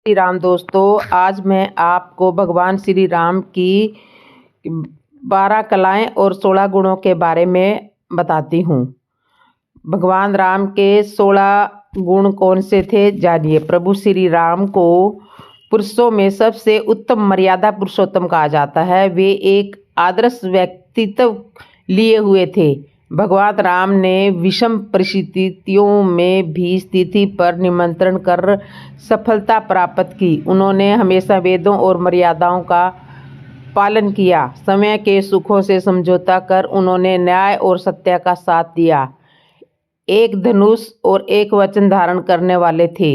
श्री राम दोस्तों, आज मैं आपको भगवान श्री राम की 12 कलाएं और 16 गुणों के बारे में बताती हूँ। भगवान राम के 16 गुण कौन से थे, जानिए। प्रभु श्री राम को पुरुषों में सबसे उत्तम मर्यादा पुरुषोत्तम कहा जाता है। वे एक आदर्श व्यक्तित्व लिए हुए थे। भगवान राम ने विषम परिस्थितियों में भी स्थिति पर नियंत्रण कर सफलता प्राप्त की। उन्होंने हमेशा वेदों और मर्यादाओं का पालन किया। समय के सुखों से समझौता कर उन्होंने न्याय और सत्य का साथ दिया। एक धनुष और एक वचन धारण करने वाले थे।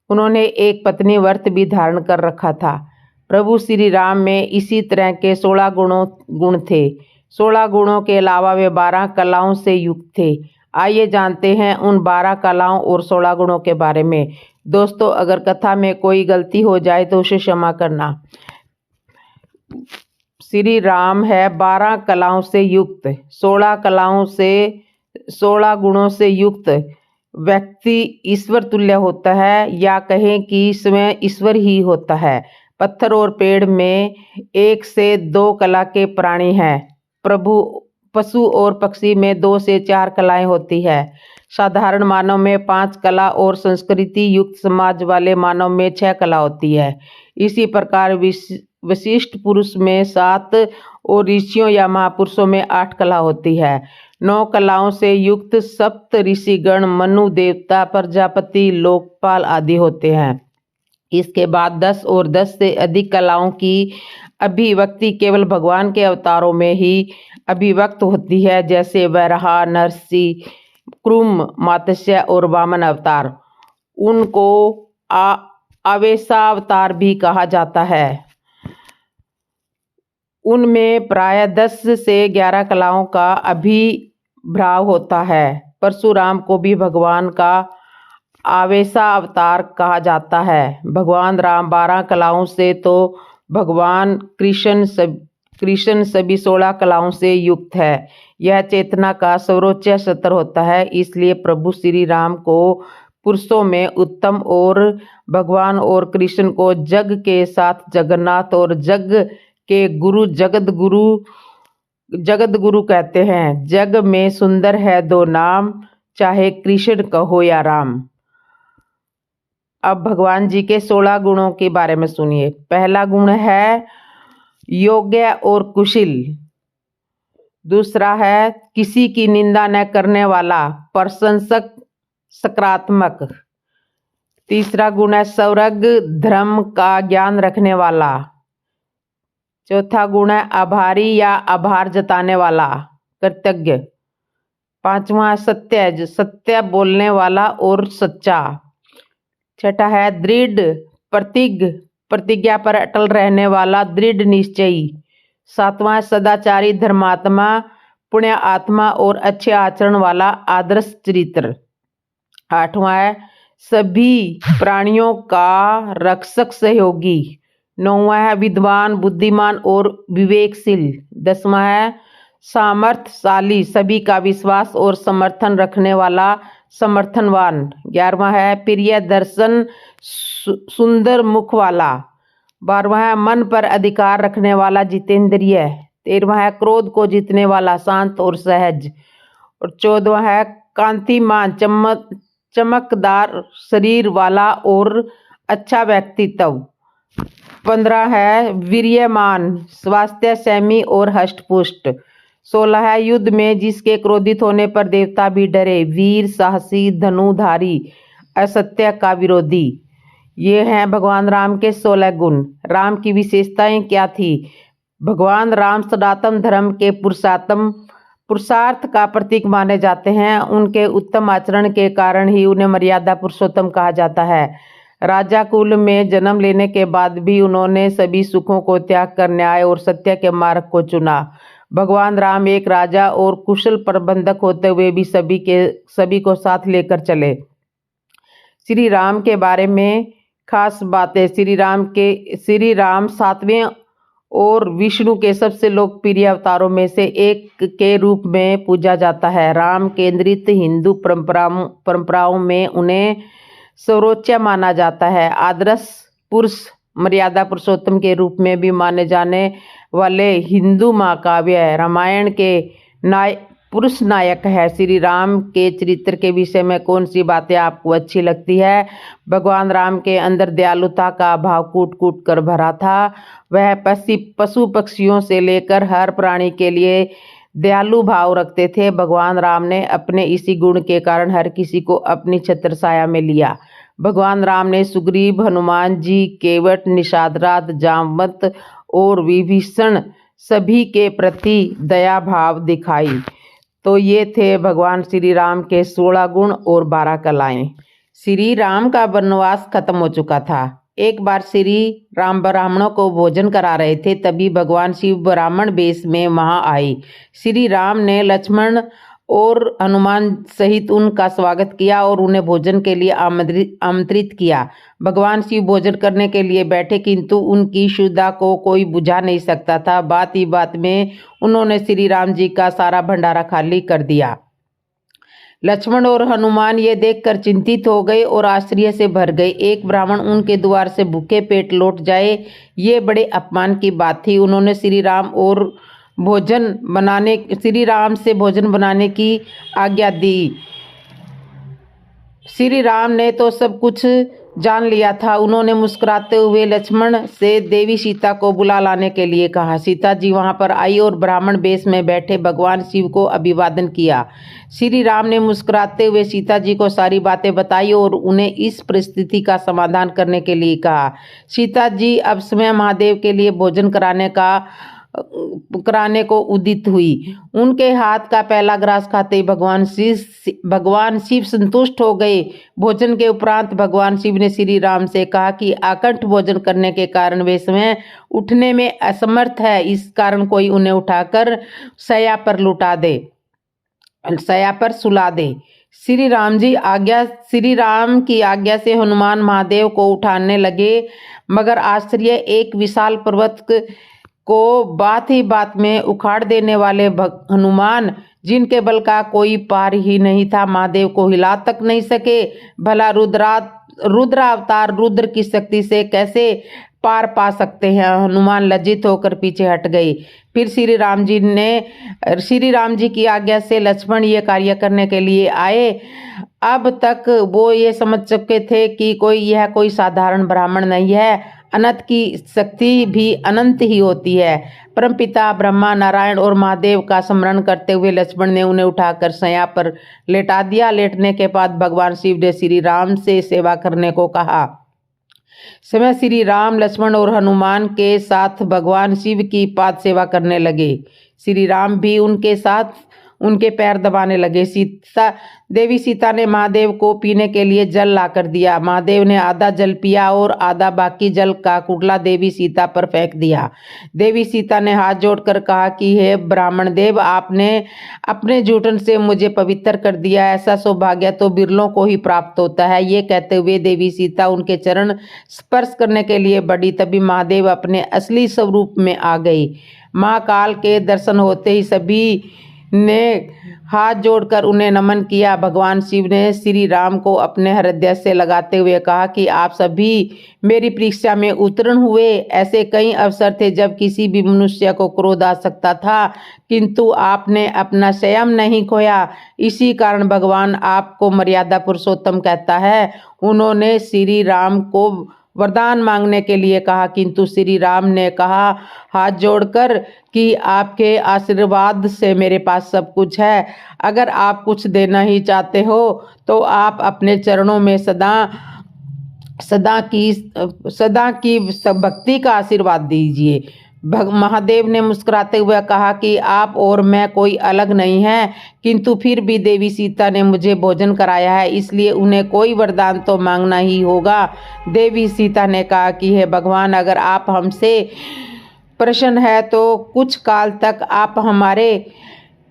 उन्होंने एक पत्नी व्रत भी धारण कर रखा था। प्रभु श्री राम में इसी तरह के 16 गुण थे। 16 गुणों के अलावा वे 12 कलाओं से युक्त थे। आइए जानते हैं उन 12 कलाओं और 16 गुणों के बारे में। दोस्तों, अगर कथा में कोई गलती हो जाए तो उसे क्षमा करना। श्री राम है 12 कलाओं से युक्त, 16 गुणों से युक्त व्यक्ति ईश्वर तुल्य होता है, या कहें कि स्वयं ईश्वर ही होता है। पत्थर और पेड़ में 1 से 2 कला के प्राणी हैं। पशु और पक्षी में 2 से 4 कलाएं होती है। साधारण मानव में 5 कला और संस्कृति युक्त समाज वाले मानव में 6 कला होती है। इसी प्रकार विशिष्ट पुरुष में 7 और ऋषियों या महापुरुषों में 8 कला होती है। 9 कलाओं से युक्त सप्त ऋषिगण मनु, देवता, प्रजापति, लोकपाल आदि होते हैं। इसके बाद 10 और 10 से अधिक कलाओं की अभिव्यक्ति केवल भगवान के अवतारों में ही अभिव्यक्त होती है, जैसे वराह, नरसिंह, कुर्म, मत्स्य और वामन अवतार। उनको आवेशावतार भी कहा जाता है। उनमें प्राय 10 से 11 कलाओं का अभिभाव होता है। परशुराम को भी भगवान का आवेशावतार कहा जाता है। भगवान राम 12 कलाओं से तो भगवान कृष्ण सभी 16 कलाओं से युक्त है। यह चेतना का सर्वोच्च स्तर होता है। इसलिए प्रभु श्री राम को पुरुषों में उत्तम और भगवान और कृष्ण को जग के साथ जगन्नाथ और जग के गुरु जगत गुरु कहते हैं। जग में सुंदर है 2 नाम, चाहे कृष्ण कहो या राम। अब भगवान जी के 16 गुणों के बारे में सुनिए। पहला गुण है योग्य और कुशल। दूसरा है किसी की निंदा न करने वाला, प्रशंसक, सकारात्मक। तीसरा गुण है सौरग, धर्म का ज्ञान रखने वाला। चौथा गुण है आभारी या आभार जताने वाला, कृतज्ञ। 5वां सत्य बोलने वाला और सच्चा। छठा है दृढ़ प्रतिज्ञा पर अटल रहने वाला, दृढ़ निश्चयी। 7वां सदाचारी, धर्मात्मा, पुण्य आत्मा और अच्छे आचरण वाला, आदर्श चरित्र। 8वां है सभी प्राणियों का रक्षक, सहयोगी। 9वां है विद्वान, बुद्धिमान और विवेकशील। 10वां है सामर्थ्यशाली, सभी का विश्वास और समर्थन रखने वाला, समर्थनवान। 11वां है प्रिय दर्शन, सुंदर मुख वाला। 12वां है मन पर अधिकार रखने वाला, जितेंद्रिय। 13वां है क्रोध को जीतने वाला, शांत और सहज। और 14वां है कांतिमान, चमकदार शरीर वाला और अच्छा व्यक्तित्व। 15 है वीर्यमान, स्वास्थ्य सेमी और हष्टपुष्ट। 16 है युद्ध में जिसके क्रोधित होने पर देवता भी डरे, वीर, साहसी, धनुधारी, असत्य का विरोधी। ये हैं भगवान राम के 16 गुण। राम की विशेषताएं क्या थी? भगवान राम सनातन धर्म के पुरुषार्थ का प्रतीक माने जाते हैं। उनके उत्तम आचरण के कारण ही उन्हें मर्यादा पुरुषोत्तम कहा जाता है। राजा कुल में जन्म लेने के बाद भी उन्होंने सभी सुखों को त्याग कर न्याय और सत्य के मार्ग को चुना। भगवान राम एक राजा और कुशल प्रबंधक होते हुए भी सभी को साथ लेकर चले। श्री राम के बारे में खास बातें। श्री राम 7वें और विष्णु के सबसे लोकप्रिय अवतारों में से एक के रूप में पूजा जाता है। राम केंद्रित हिंदू परंपराओं में उन्हें सर्वोच्च माना जाता है। आदर्श पुरुष मर्यादा पुरुषोत्तम के रूप में भी माने जाने वाले हिंदू महाकाव्य रामायण के पुरुष नायक है। श्री राम के चरित्र के विषय में कौन सी बातें आपको अच्छी लगती है? भगवान राम के अंदर दयालुता का भाव कूट कूट कर भरा था। वह पशु पक्षियों से लेकर हर प्राणी के लिए दयालु भाव रखते थे। भगवान राम ने अपने इसी गुण के कारण हर किसी को अपनी छत्र छाया में लिया। भगवान राम ने सुग्रीव, हनुमान जी, केवट, निषाद, जामवंत और विभीषण सभी के प्रति दया भाव दिखाई। तो ये थे भगवान श्री राम के 16 गुण और 12 कलाएं। श्री राम का वनवास खत्म हो चुका था। एक बार श्री राम ब्राह्मणों को भोजन करा रहे थे, तभी भगवान शिव ब्राह्मण वेश में वहां आए। श्री राम ने लक्ष्मण और हनुमान सहित उनका स्वागत किया और उन्हें भोजन के लिए आमंत्रित किया। भगवान शिव भोजन करने के लिए बैठे, किंतु उनकी क्षुधा को कोई बुझा नहीं सकता था। बात ही बात में उन्होंने श्री राम जी का सारा भंडारा खाली कर दिया। लक्ष्मण और हनुमान ये देखकर चिंतित हो गए और आश्चर्य से भर गए। एक ब्राह्मण उनके द्वार से भूखे पेट लौट जाए, ये बड़े अपमान की बात थी। उन्होंने श्री राम से भोजन बनाने की आज्ञा दी। श्री राम ने तो सब कुछ जान लिया था। उन्होंने मुस्कुराते हुए लक्ष्मण से देवी सीता को बुला लाने के लिए कहा। सीता जी वहां पर आई और ब्राह्मण वेश में बैठे भगवान शिव को अभिवादन किया। श्री राम ने मुस्कुराते हुए सीता जी को सारी बातें बताई और उन्हें इस परिस्थिति का समाधान करने के लिए कहा। सीता जी अब स्वयं महादेव के लिए भोजन कराने को उदित हुई। उनके हाथ का पहला ग्रास खाते ही भगवान शिव संतुष्ट हो गए। भोजन के उपरांत भगवान शिव ने श्री राम से कहा कि आकंठ भोजन करने के कारण वे स्वयं उठने में असमर्थ है, इस कारण कोई उन्हें उठाकर शैया पर सुला दे। श्री राम की आज्ञा से हनुमान महादेव को उठाने लगे, मगर आश्चर्य, एक विशाल पर्वत को बात ही बात में उखाड़ देने वाले हनुमान, जिनके बल का कोई पार ही नहीं था, महादेव को हिला तक नहीं सके। भला रुद्रावतार रुद्र की शक्ति से कैसे पार पा सकते हैं? हनुमान लज्जित होकर पीछे हट गए। फिर श्री राम जी की आज्ञा से लक्ष्मण ये कार्य करने के लिए आए। अब तक वो ये समझ चुके थे कि यह कोई साधारण ब्राह्मण नहीं है। अनंत की शक्ति भी अनंत ही होती है। परमपिता ब्रह्मा, नारायण और महादेव का स्मरण करते हुए लक्ष्मण ने उन्हें उठाकर शैया पर लेटा दिया। लेटने के बाद भगवान शिव ने श्री राम से सेवा करने को कहा। समय श्री राम, लक्ष्मण और हनुमान के साथ भगवान शिव की पाद सेवा करने लगे। श्री राम भी उनके साथ उनके पैर दबाने लगे। देवी सीता ने महादेव को पीने के लिए जल लाकर दिया। महादेव ने आधा जल पिया और आधा बाकी जल का कुडला देवी सीता पर फेंक दिया। देवी सीता ने हाथ जोड़कर कहा कि हे ब्राह्मण देव, आपने अपने जूठन से मुझे पवित्र कर दिया। ऐसा सौभाग्य तो बिरलों को ही प्राप्त होता है। ये कहते हुए देवी सीता उनके चरण स्पर्श करने के लिए बढ़ी। तभी महादेव अपने असली स्वरूप में आ गए। महाकाल के दर्शन होते ही सभी ने हाथ जोड़कर उन्हें नमन किया। भगवान शिव ने श्री राम को अपने हृदय से लगाते हुए कहा कि आप सभी मेरी परीक्षा में उत्तीर्ण हुए। ऐसे कई अवसर थे जब किसी भी मनुष्य को क्रोध आ सकता था, किंतु आपने अपना संयम नहीं खोया। इसी कारण भगवान आपको मर्यादा पुरुषोत्तम कहता है। उन्होंने श्री राम को वरदान मांगने के लिए कहा, किंतु श्री राम ने कहा हाथ जोड़कर कि आपके आशीर्वाद से मेरे पास सब कुछ है। अगर आप कुछ देना ही चाहते हो तो आप अपने चरणों में सदा की भक्ति का आशीर्वाद दीजिए। महादेव ने मुस्कुराते हुए कहा कि आप और मैं कोई अलग नहीं है, किंतु फिर भी देवी सीता ने मुझे भोजन कराया है, इसलिए उन्हें कोई वरदान तो मांगना ही होगा। देवी सीता ने कहा कि हे भगवान, अगर आप हमसे प्रसन्न है तो कुछ काल तक आप हमारे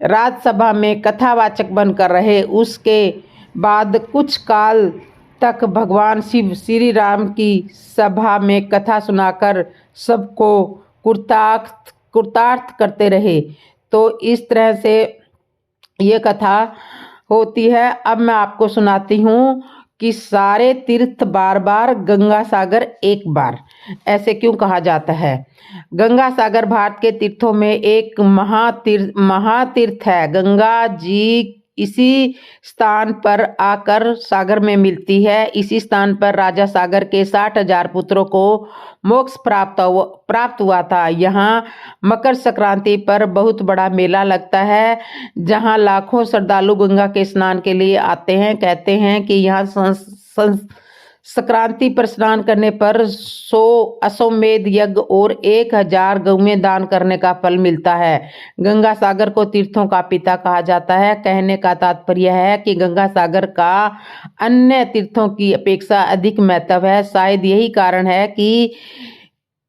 राजसभा में कथावाचक बनकर रहे। उसके बाद कुछ काल तक भगवान शिव श्री राम की सभा में कथा सुनाकर सबको कृतार्थ करते रहे। तो इस तरह से ये कथा होती है। अब मैं आपको सुनाती हूँ कि सारे तीर्थ बार बार, गंगा सागर एक बार। ऐसे क्यों कहा जाता है? गंगा सागर भारत के तीर्थों में एक महातीर्थ है। गंगा जी इसी स्थान पर आकर सागर में मिलती है। इसी स्थान पर राजा सागर के 60,000 पुत्रों को मोक्ष प्राप्त हुआ था। यहाँ मकर संक्रांति पर बहुत बड़ा मेला लगता है, जहाँ लाखों श्रद्धालु गंगा के स्नान के लिए आते हैं। कहते हैं कि यहाँ संक्रांति पर स्नान करने पर 100 अश्वमेध यज्ञ और 1000 गौवें दान करने का फल मिलता है। गंगा सागर को तीर्थों का पिता कहा जाता है। कहने का तात्पर्य है कि गंगा सागर का अन्य तीर्थों की अपेक्षा अधिक महत्व है। शायद यही कारण है कि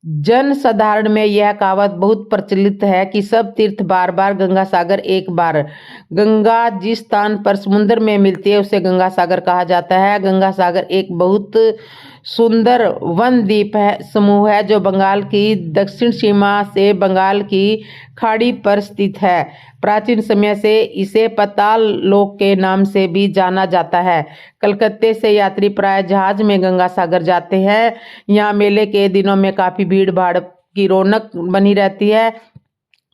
जन साधारण में यह कहावत बहुत प्रचलित है कि सब तीर्थ बार बार, गंगा सागर एक बार। गंगा जिस स्थान पर समुद्र में मिलती है उसे गंगा सागर कहा जाता है। गंगा सागर एक बहुत सुंदर वन द्वीप समूह है जो बंगाल की दक्षिण सीमा से बंगाल की खाड़ी पर स्थित है। प्राचीन समय से इसे पाताल लोक के नाम से भी जाना जाता है। कलकत्ते से यात्री प्राय जहाज में गंगा सागर जाते हैं। यहाँ मेले के दिनों में काफी भीड़ भाड़ की रौनक बनी रहती है,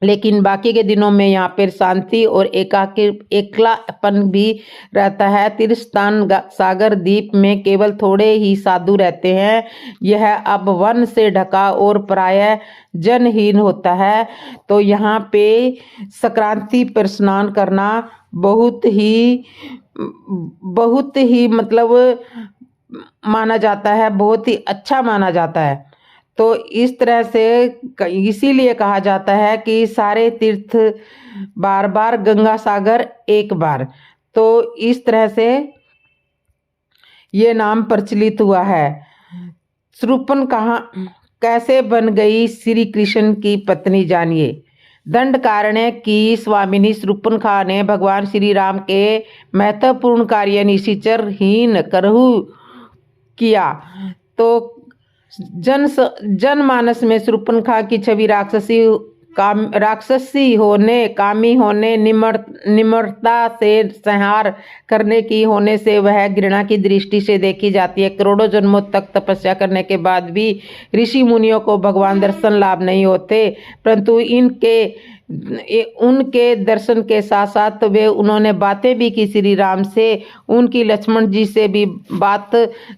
लेकिन बाकी के दिनों में यहाँ पर शांति और एकलापन भी रहता है। तीर्थस्थान सागर द्वीप में केवल थोड़े ही साधु रहते हैं। यह अब वन से ढका और प्रायः जनहीन होता है। तो यहाँ पे संक्रांति पर स्नान करना बहुत ही मतलब माना जाता है, बहुत ही अच्छा माना जाता है। तो इस तरह से इसीलिए कहा जाता है कि सारे तीर्थ बार बार, गंगा सागर एक बार। तो इस तरह से ये नाम प्रचलित हुआ है। शूर्पणखा कैसे बन गई श्री कृष्ण की पत्नी, जानिए। दंडकारण्य की स्वामिनी शूर्पणखा ने भगवान श्री राम के महत्वपूर्ण कार्य निशाचरहीन करहु किया। तो जनमानस में शूर्पणखा की छवि राक्षसी होने, कामी होने, निम्रता से संहार करने की होने से वह घृणा की दृष्टि से देखी जाती है। करोड़ों जन्मों तक तपस्या करने के बाद भी ऋषि मुनियों को भगवान दर्शन लाभ नहीं होते, परंतु उनके दर्शन के साथ साथ उन्होंने बातें भी की श्री राम से। उनकी लक्ष्मण जी से भी बात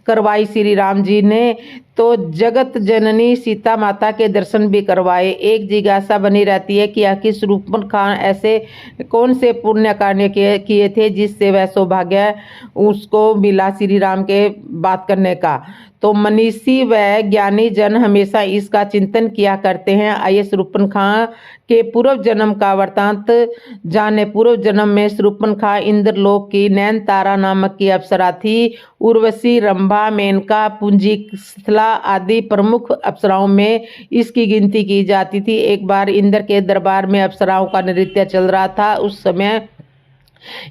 करवाई श्री राम जी ने। तो जगत जननी सीता माता के दर्शन भी करवाए। एक जिज्ञासा बनी रहती है कि आखिर शूर्पणखा ऐसे कौन से पुण्य कार्य किए थे जिससे वह सौभाग्य उसको मिला श्री राम के बात करने का। तो मनीषी व ज्ञानी जन हमेशा इसका चिंतन किया करते हैं। आइए शूर्पणखा के पूर्व जन्म का वृत्तांत जाने। पूर्व जन्म में शूर्पणखा इंद्रलोक की नैनतारा नामक की अप्सरा थी। उर्वशी, रंभा, मेनका, पुंजिकला आदि प्रमुख अप्सराओं में इसकी गिनती की जाती थी। एक बार इंद्र के दरबार में अप्सराओं का नृत्य चल रहा था। उस समय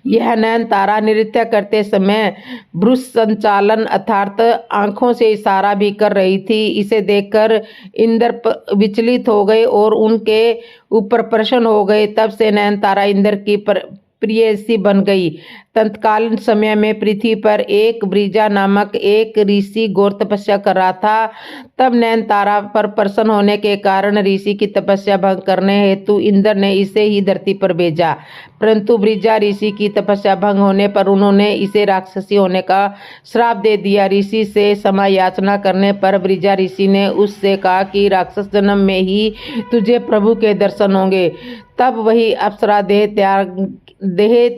यह नैनतारा नृत्य करते समय भ्रूण संचालन अर्थात आंखों से इशारा भी कर रही थी। इसे देखकर इंद्र विचलित हो गए और उनके ऊपर प्रसन्न हो गए। तब से नैनतारा इंद्र की प्रेयसी बन गई। तत्कालीन समय में पृथ्वी पर एक ब्रिजा नामक एक ऋषि घोर तपस्या कर रहा था। तब नैनतारा पर प्रसन्न होने के कारण ऋषि की तपस्या भंग करने हेतु इंद्र ने इसे ही धरती पर भेजा, परंतु ब्रिजा ऋषि की तपस्या भंग होने पर उन्होंने इसे राक्षसी होने का श्राप दे दिया। ऋषि से क्षमा याचना करने पर ब्रिजा ऋषि ने उससे कहा कि राक्षस जन्म में ही तुझे प्रभु के दर्शन होंगे। तब वही अप्सरा देह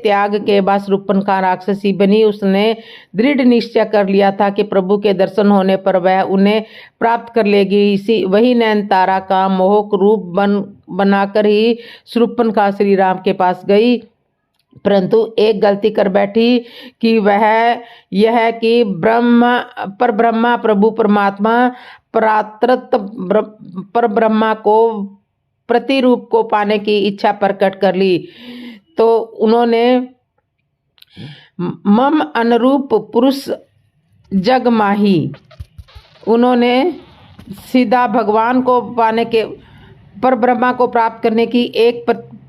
त्याग के बाद शूर्पणखा राक्षसी बनी। उसने दृढ़ निश्चय कर लिया था कि प्रभु के दर्शन होने पर वह उन्हें प्राप्त कर लेगी। वही नैनतारा का मोहक रूप बनाकर ही शूर्पणखा श्री राम के पास गई, परंतु एक गलती कर बैठी कि वह यह कि ब्रह्मा प्रभु परमात्मा परात्रत पर ब्रह्मा को प्रतिरूप को पाने की इच्छा प्रकट कर ली। तो उन्होंने मम अनुरूप पुरुष जग माही, उन्होंने सीधा भगवान को पाने के पर ब्रह्मा को प्राप्त करने की एक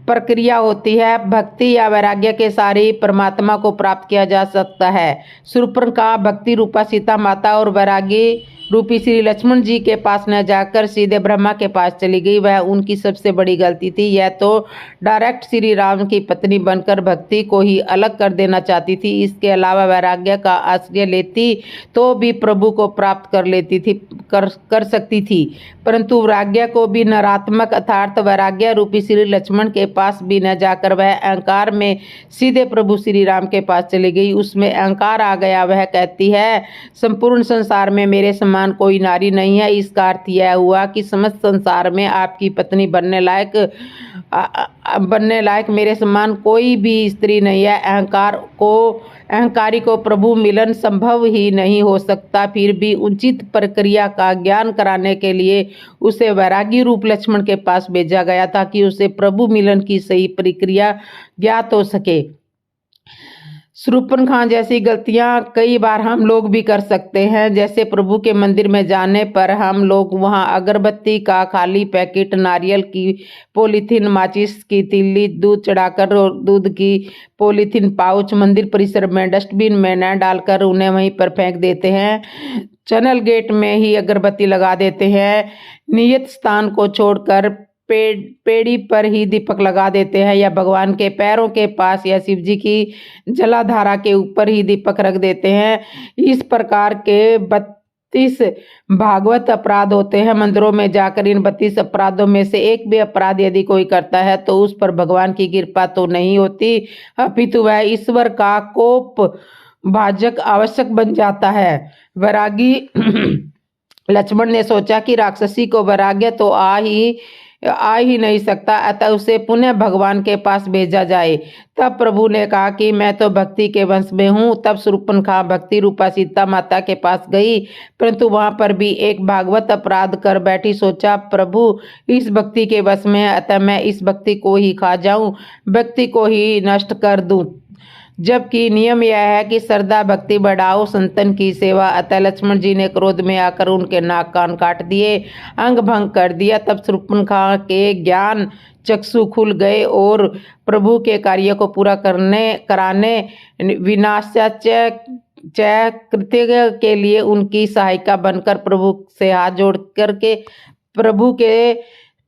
प्रक्रिया होती है। भक्ति या वैराग्य के सारे ही परमात्मा को प्राप्त किया जा सकता है। शूर्पणखा भक्ति रूपा सीता माता और वैरागी रूपी श्री लक्ष्मण जी के पास न जाकर सीधे ब्रह्मा के पास चली गई। वह उनकी सबसे बड़ी गलती थी। यह तो डायरेक्ट श्री राम की पत्नी बनकर भक्ति को ही अलग कर देना चाहती थी। इसके अलावा वैराग्य का आश्रय लेती तो भी प्रभु को प्राप्त कर लेती थी, कर सकती थी, परंतु वैराग्य को भी नकारात्मक अर्थात वैराग्य रूपी श्री लक्ष्मण के पास भी न जाकर वह अहंकार में सीधे प्रभु श्री राम के पास चली गई। उसमें अहंकार आ गया। वह कहती है, संपूर्ण संसार में मेरे समान कोई नारी नहीं है। इसका अर्थ यह हुआ कि समस्त संसार में आपकी पत्नी बनने लायक मेरे समान कोई भी स्त्री नहीं है। अहंकारी को प्रभु मिलन संभव ही नहीं हो सकता। फिर भी उचित प्रक्रिया का ज्ञान कराने के लिए उसे वैरागी रूप लक्ष्मण के पास भेजा गया ताकि उसे प्रभु मिलन की सही प्रक्रिया ज्ञात हो सके। शूर्पणखा जैसी गलतियां कई बार हम लोग भी कर सकते हैं। जैसे प्रभु के मंदिर में जाने पर हम लोग वहां अगरबत्ती का खाली पैकेट, नारियल की पॉलीथीन, माचिस की तिल्ली, दूध चढ़ाकर और दूध की पॉलीथीन पाउच मंदिर परिसर में डस्टबिन में न डालकर उन्हें वहीं पर फेंक देते हैं। चैनल गेट में ही अगरबत्ती लगा देते हैं। नियत स्थान को छोड़कर पेड़ी पर ही दीपक लगा देते हैं, या भगवान के पैरों के पास या शिव जी की जलाधारा के ऊपर ही दीपक रख देते हैं। इस प्रकार के 32 भागवत अपराध होते हैं। मंदिरों में जाकर इन 32 अपराधों में से एक भी अपराध यदि कोई करता है तो उस पर भगवान की कृपा तो नहीं होती, अपितु वह ईश्वर का कोप भाजक आवश्यक बन जाता है। वैरागी लक्ष्मण ने सोचा कि राक्षसी को वैराग्य तो आ ही नहीं सकता, अतः उसे पुनः भगवान के पास भेजा जाए। तब प्रभु ने कहा कि मैं तो भक्ति के वंश में हूँ। तब शूर्पणखा भक्ति रूपा सीता माता के पास गई, परंतु वहां पर भी एक भागवत अपराध कर बैठी। सोचा, प्रभु इस भक्ति के वश में है, अतः मैं इस भक्ति को ही खा जाऊं, भक्ति को ही नष्ट कर दूं, जबकि नियम यह है कि श्रद्धा भक्ति बढ़ाओ, संतन की सेवा। अतः लक्ष्मण जी ने क्रोध में आकर उनके नाक कान काट दिए, अंग भंग कर दिया। तब शूर्पणखा के ज्ञान चक्षु खुल गए और प्रभु के कार्य को पूरा कराने विनाशाच्य कृत्य के लिए उनकी सहायिका बनकर प्रभु से हाथ जोड़ करके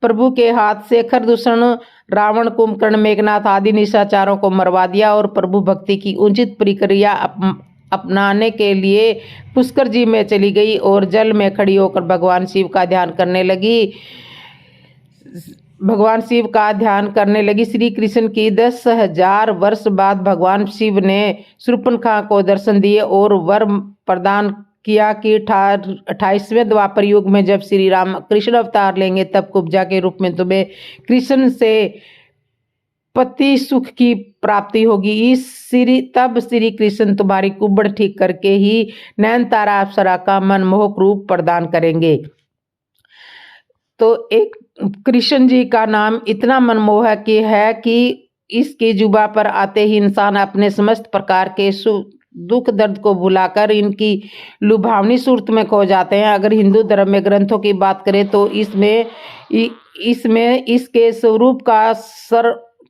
प्रभु के हाथ से खरदूषण, रावण, कुंभकर्ण, मेघनाथ आदि निशाचारों को मरवा दिया और प्रभु भक्ति की उचित प्रक्रिया अपनाने के लिए पुष्कर जी में चली गई और जल में खड़ी होकर भगवान शिव का ध्यान करने लगी। श्री कृष्ण की 10,000 वर्ष बाद भगवान शिव ने शूर्पणखा को दर्शन दिए और वर प्रदान किया कि 28वें द्वापर युग में जब श्री राम कृष्ण अवतार लेंगे तब कुब्जा के रूप में तुम्हें कृष्ण से पति सुख की प्राप्ति होगी। तब श्री कृष्ण तुम्हारी कुब्बड़ ठीक करके ही नयनतारा अप्सरा का मनमोहक रूप प्रदान करेंगे। तो एक कृष्ण जी का नाम इतना मनमोहक है कि इसकी जुबा पर आते ही इंसान अपने समस्त प्रकार के दुख दर्द को भुलाकर इनकी लुभावनी सूरत में खो जाते हैं। अगर हिंदू धर्म में ग्रंथों की बात करें तो इसमें इसके स्वरूप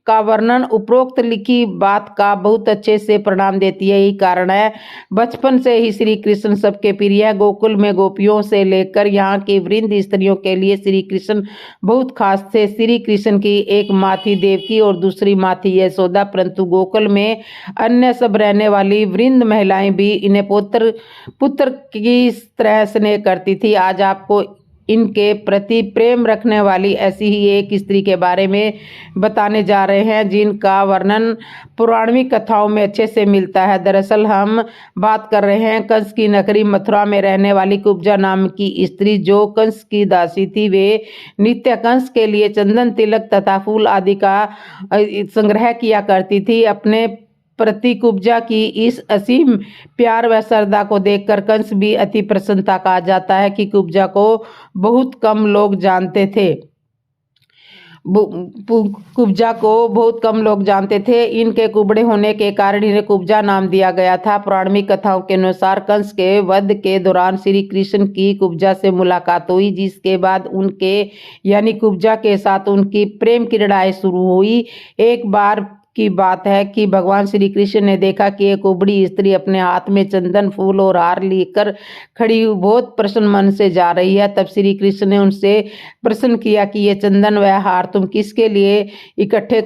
का वर्णन उपरोक्त लिखी बात का बहुत अच्छे से परिणाम देती है। यही कारण है बचपन से ही श्री कृष्ण सबके प्रिय है। गोकुल में गोपियों से लेकर यहाँ की वृंद स्त्रियों के लिए श्री कृष्ण बहुत खास थे। श्री कृष्ण की एक माँ थी देवकी और दूसरी माँ थी यशोदा, परंतु गोकुल में अन्य सब रहने वाली वृंद महिलाएं भी इन्हें पुत्र की तरह स्नेह करती थी। आज आपको इनके प्रति प्रेम रखने वाली ऐसी ही एक स्त्री के बारे में बताने जा रहे हैं जिनका वर्णन पौराणिक कथाओं में अच्छे से मिलता है। दरअसल हम बात कर रहे हैं कंस की नगरी मथुरा में रहने वाली कुब्जा नाम की स्त्री, जो कंस की दासी थी। वे नित्य कंस के लिए चंदन, तिलक तथा फूल आदि का संग्रह किया करती थी। अपने प्रति कुब्जा की इस असीम प्यार व श्रद्धा को देखकर कंस भी अति प्रसन्न था। कहा जाता है कि कुब्जा को बहुत कम लोग जानते थे कुब्जा को बहुत कम लोग जानते थे। इनके कुबड़े होने के कारण इन्हें कुब्जा नाम दिया गया था। पौराणिक कथाओं के अनुसार कंस के वध के दौरान श्री कृष्ण की कुब्जा से मुलाकात हुई, जिसके बाद उनके यानी कुब्जा के साथ उनकी प्रेम क्रीड़ाएं शुरू हुई। एक बार की बात है कि भगवान श्री कृष्ण ने देखा कि एक कुबड़ी स्त्री अपने हाथ में चंदन, फूल और हार लेकर खड़ी बहुत प्रसन्न मन से जा रही है। तब श्री कृष्ण ने उनसे प्रश्न किया कि ये चंदन व हार तुम किसके लिए इकट्ठे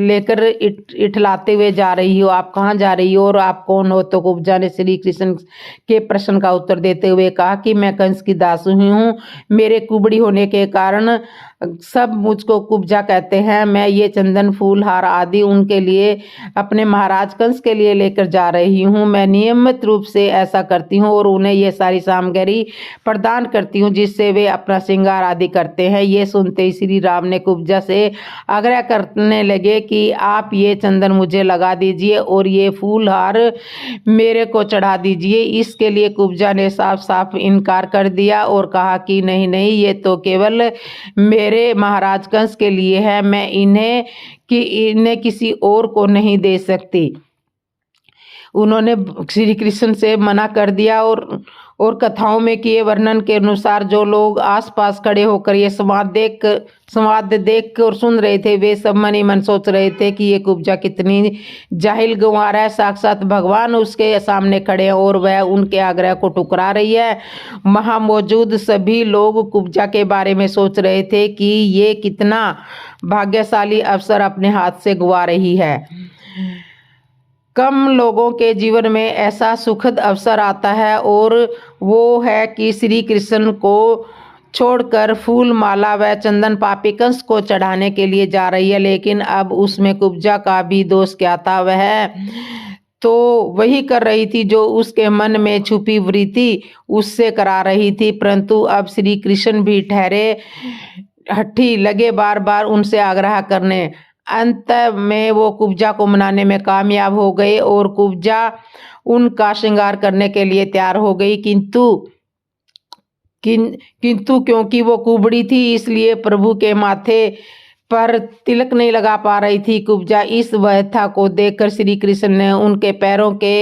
लेकर इठलाते हुए जा रही हो? आप कहाँ जा रही हो और आप कौन हो? तो कुब्जा ने श्री कृष्ण के प्रश्न का उत्तर देते हुए कहा कि मैं कंस की दासी हूँ। मेरे कुबड़ी होने के कारण सब मुझको कुब्जा कहते हैं। मैं ये चंदन, फूल, हार आदि उनके लिए, अपने महाराज कंस के लिए लेकर जा रही हूँ। मैं नियमित रूप से ऐसा करती हूँ और उन्हें ये सारी सामग्री प्रदान करती हूँ जिससे वे अपना श्रृंगार आदि करते हैं। ये सुनते ही श्री राम ने कुब्जा से आग्रह करने लगे कि आप ये चंदन मुझे लगा दीजिए और ये फूल हार मेरे को चढ़ा दीजिए। इसके लिए कुब्जा ने साफ साफ इनकार कर दिया और कहा कि नहीं नहीं, ये तो केवल मेरे महाराज कंस के लिए है, मैं इन्हें किसी और को नहीं दे सकती। उन्होंने श्री कृष्ण से मना कर दिया और कथाओं में किए वर्णन के अनुसार जो लोग आसपास खड़े होकर ये संवाद देख और सुन रहे थे, वे सब मन ही मन सोच रहे थे कि ये कुब्जा कितनी जाहिल गंवार है। साक्षात भगवान उसके सामने खड़े हैं और वह उनके आग्रह को ठुकरा रही है। वहां मौजूद सभी लोग कुब्जा के बारे में सोच रहे थे कि ये कितना भाग्यशाली अवसर अपने हाथ से गंवा रही है। कम लोगों के जीवन में ऐसा सुखद अवसर आता है और वो है कि श्री कृष्ण को छोड़कर फूल, माला व चंदन पापी कंस को चढ़ाने के लिए जा रही है। लेकिन अब उसमें कुब्जा का भी दोष क्या था? वह तो वही कर रही थी जो उसके मन में छुपी वृत्ति उससे करा रही थी। परंतु अब श्री कृष्ण भी ठहरे हठी लगे बार बार उनसे आग्रह करने। अंत में वो कुब्जा को मनाने में कामयाब हो गए और कुब्जा उनका श्रृंगार करने के लिए तैयार हो गई। किंतु क्योंकि वो कुबड़ी थी इसलिए प्रभु के माथे पर तिलक नहीं लगा पा रही थी। कुब्जा इस व्यथा को देखकर श्री कृष्ण ने उनके पैरों के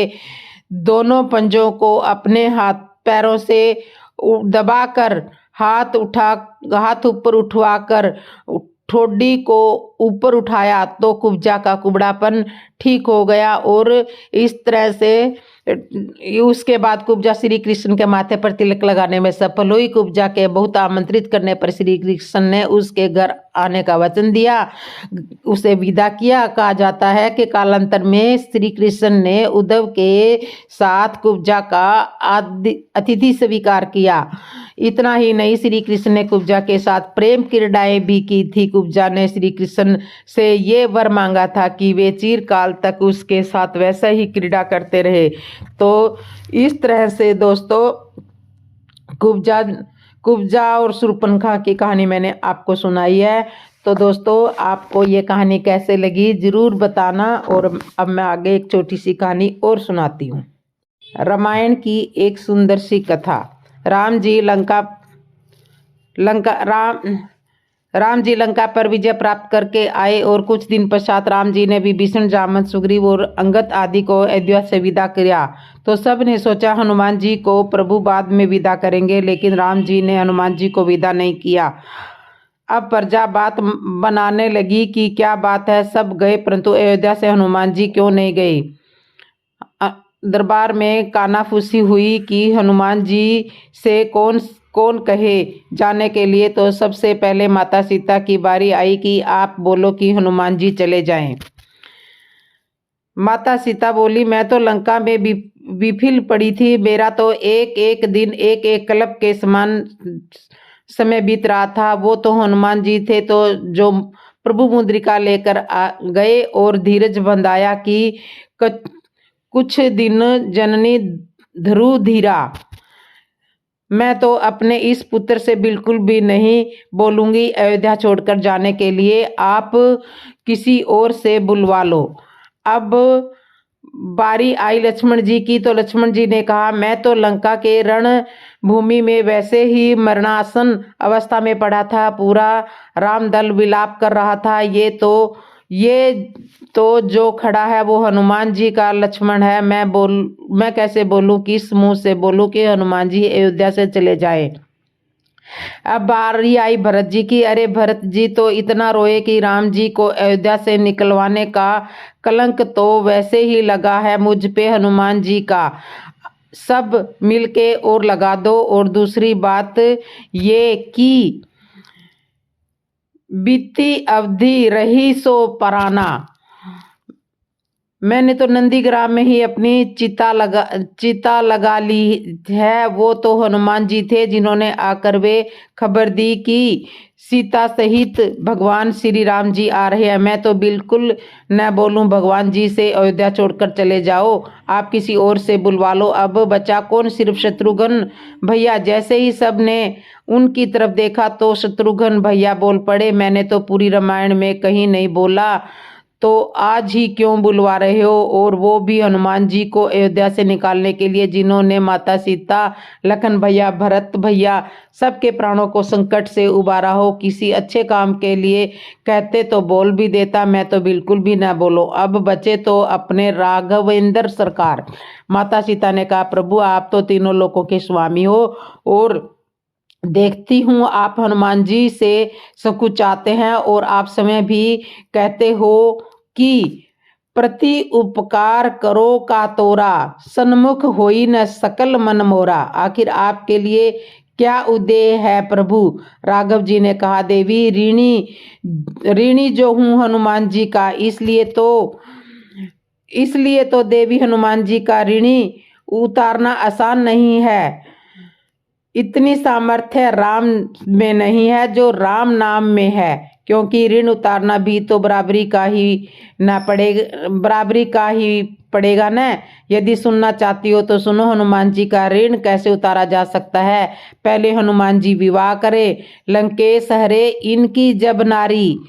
दोनों पंजों को अपने पैरों से दबाकर हाथ ऊपर उठवाकर ठोडी को ऊपर उठाया तो कुब्जा का कुबड़ापन ठीक हो गया और इस तरह से उसके बाद कुब्जा श्री कृष्ण के माथे पर तिलक लगाने में सफल हुई। कुब्जा के बहुत आमंत्रित करने पर श्री कृष्ण ने उसके घर आने का वचन दिया, उसे विदा किया। कहा जाता है कि कालांतर में श्री कृष्ण ने उद्धव के साथ कुब्जा का अतिथि स्वीकार किया। इतना ही नहीं, श्री कृष्ण ने कुब्जा के साथ प्रेम क्रीड़ाएं भी की थी। कुब्जा ने श्री कृष्ण से ये वर मांगा था कि वे चिरकाल तक उसके साथ वैसा ही क्रीड़ा करते रहे। तो इस तरह से दोस्तों कुब्जा और शूर्पणखा की कहानी मैंने आपको सुनाई है। तो दोस्तों आपको ये कहानी कैसे लगी ज़रूर बताना। और अब मैं आगे एक छोटी सी कहानी और सुनाती हूँ। रामायण की एक सुंदर सी कथा। राम जी लंका पर विजय प्राप्त करके आए और कुछ दिन पश्चात राम जी ने विभीषण, जामवंत, सुग्रीव और अंगद आदि को अयोध्या से विदा किया। तो सब ने सोचा हनुमान जी को प्रभु बाद में विदा करेंगे, लेकिन राम जी ने हनुमान जी को विदा नहीं किया। अब प्रजा बात बनाने लगी कि क्या बात है, सब गए परंतु अयोध्या से हनुमान जी क्यों नहीं गए। दरबार में कानाफूसी हुई कि हनुमान जी से कौन कहे जाने के लिए। तो सबसे पहले माता सीता की बारी आई कि आप बोलो कि हनुमान जी चले जाएं। माता सीता बोली, मैं तो लंका में विफल पड़ी थी, मेरा तो एक एक दिन एक एक कल्प के समान समय बीत रहा था। वो तो हनुमान जी थे तो जो प्रभु मुद्रिका लेकर गए और धीरज बंधाया कि कुछ दिन जननी ध्रुव धीरा। मैं तो अपने इस पुत्र से बिल्कुल भी नहीं बोलूंगी अयोध्या छोड़कर जाने के लिए, आप किसी और से बुलवा लो। अब बारी आई लक्ष्मण जी की तो लक्ष्मण जी ने कहा, मैं तो लंका के रण भूमि में वैसे ही मरणासन अवस्था में पड़ा था, पूरा राम दल विलाप कर रहा था। ये तो जो खड़ा है वो हनुमान जी का लक्ष्मण है। मैं कैसे बोलूं, किस मुंह से बोलूं कि हनुमान जी अयोध्या से चले जाए। अब बारी आई भरत जी की। अरे भरत जी तो इतना रोए कि राम जी को अयोध्या से निकलवाने का कलंक तो वैसे ही लगा है मुझ पे हनुमान जी का, सब मिलके और लगा दो। और दूसरी बात ये कि बीती अवधि रही सो पराना, मैंने तो नंदीग्राम में ही अपनी चिता लगा ली है। वो तो हनुमान जी थे जिन्होंने आकर वे खबर दी कि सीता सहित भगवान श्री राम जी आ रहे हैं। मैं तो बिल्कुल न बोलूं भगवान जी से अयोध्या छोड़कर चले जाओ, आप किसी और से बुलवा लो। अब बचा कौन, सिर्फ शत्रुघ्न भैया। जैसे ही सब ने उनकी तरफ देखा तो शत्रुघ्न भैया बोल पड़े, मैंने तो पूरी रामायण में कहीं नहीं बोला, तो आज ही क्यों बुलवा रहे हो? और वो भी हनुमान जी को अयोध्या से निकालने के लिए, जिन्होंने माता सीता, लखन भैया, भरत भैया सबके प्राणों को संकट से उबारा हो। किसी अच्छे काम के लिए कहते तो बोल भी देता, मैं तो बिल्कुल भी ना बोलो। अब बचे तो अपने राघवेंद्र सरकार। माता सीता ने कहा, प्रभु आप तो तीनों लोकों के स्वामी हो और देखती हूँ आप हनुमान जी से सब कुछ चाहते हैं, और आप समय भी कहते हो कि प्रति उपकार करो का तोरा, सन्मुख होई न सकल मन मोरा। आखिर आपके लिए क्या उद्देश्य है प्रभु? राघव जी ने कहा, देवी ऋणी जो हूँ हनुमान जी का, इसलिए तो देवी हनुमान जी का ऋणी उतारना आसान नहीं है। इतनी सामर्थ्य राम में नहीं है जो राम नाम में है, क्योंकि ऋण उतारना भी तो बराबरी का ही पड़ेगा न। यदि सुनना चाहती हो तो सुनो, हनुमान जी का ऋण कैसे उतारा जा सकता है। पहले हनुमान जी विवाह करे, लंकेश हरे इनकी जब नारी,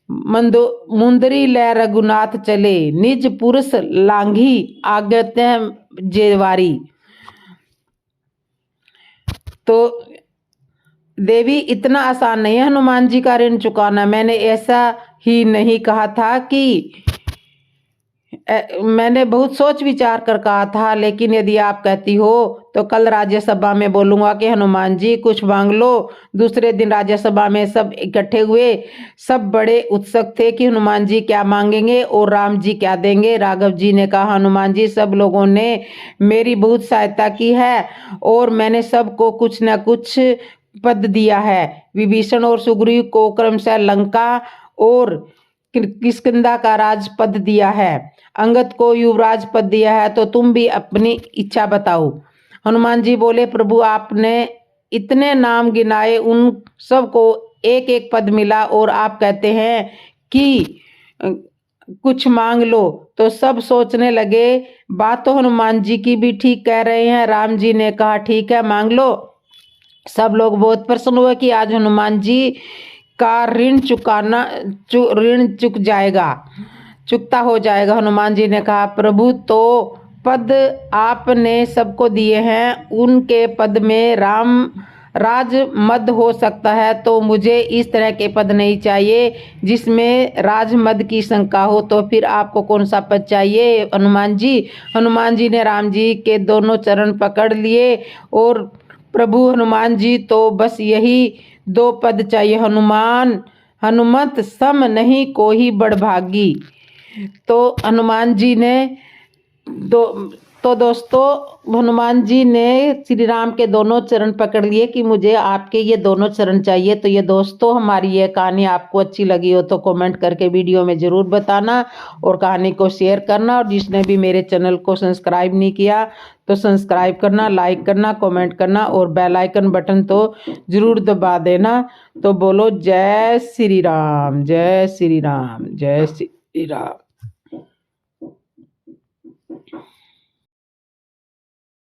मुंदरी ले रघुनाथ चले, निज पुरुष लांघी आज्ञा जेवारी। तो देवी इतना आसान नहीं है हनुमान जी का ऋण चुकाना। मैंने ऐसा ही नहीं कहा था कि मैंने बहुत सोच विचार कर कहा था, लेकिन यदि आप कहती हो तो कल राज्यसभा में बोलूंगा कि हनुमान जी कुछ मांग लो। दूसरे दिन राज्यसभा में सब इकट्ठे हुए, सब बड़े उत्सुक थे कि हनुमान जी क्या मांगेंगे और राम जी क्या देंगे। राघव जी ने कहा, हनुमान जी सब लोगों ने मेरी बहुत सहायता की है और मैंने सबको कुछ न कुछ पद दिया है। विभीषण और सुग्रीव को क्रमशः लंका और किष्किंधा का राज पद दिया है, अंगद को युवराज पद दिया है, तो तुम भी अपनी इच्छा बताओ। हनुमान जी बोले, प्रभु आपने इतने नाम गिनाए, उन सबको एक एक पद मिला और आप कहते हैं कि कुछ मांग लो। तो सब सोचने लगे, बात तो हनुमान जी की भी ठीक कह रहे हैं। राम जी ने कहा, ठीक है मांग लो। सब लोग बहुत प्रसन्न हुए कि आज हनुमान जी का ऋण चुकता हो जाएगा। हनुमान जी ने कहा, प्रभु तो पद आपने सबको दिए हैं, उनके पद में राज मद हो सकता है, तो मुझे इस तरह के पद नहीं चाहिए जिसमें राज मद की शंका हो। तो फिर आपको कौन सा पद चाहिए हनुमान जी? हनुमान जी ने राम जी के दोनों चरण पकड़ लिए और प्रभु हनुमान जी तो बस यही दो पद चाहिए, हनुमत सम नहीं कोई बड़भागी। तो हनुमान जी ने दोस्तों हनुमान जी ने श्री राम के दोनों चरण पकड़ लिए कि मुझे आपके ये दोनों चरण चाहिए। तो ये दोस्तों, हमारी ये कहानी आपको अच्छी लगी हो तो कमेंट करके वीडियो में ज़रूर बताना और कहानी को शेयर करना। और जिसने भी मेरे चैनल को सब्सक्राइब नहीं किया तो सब्सक्राइब करना, लाइक करना, कमेंट करना और बेल आइकन बटन तो ज़रूर दबा देना। तो बोलो जय श्री राम, जय श्री राम, जय श्री राम।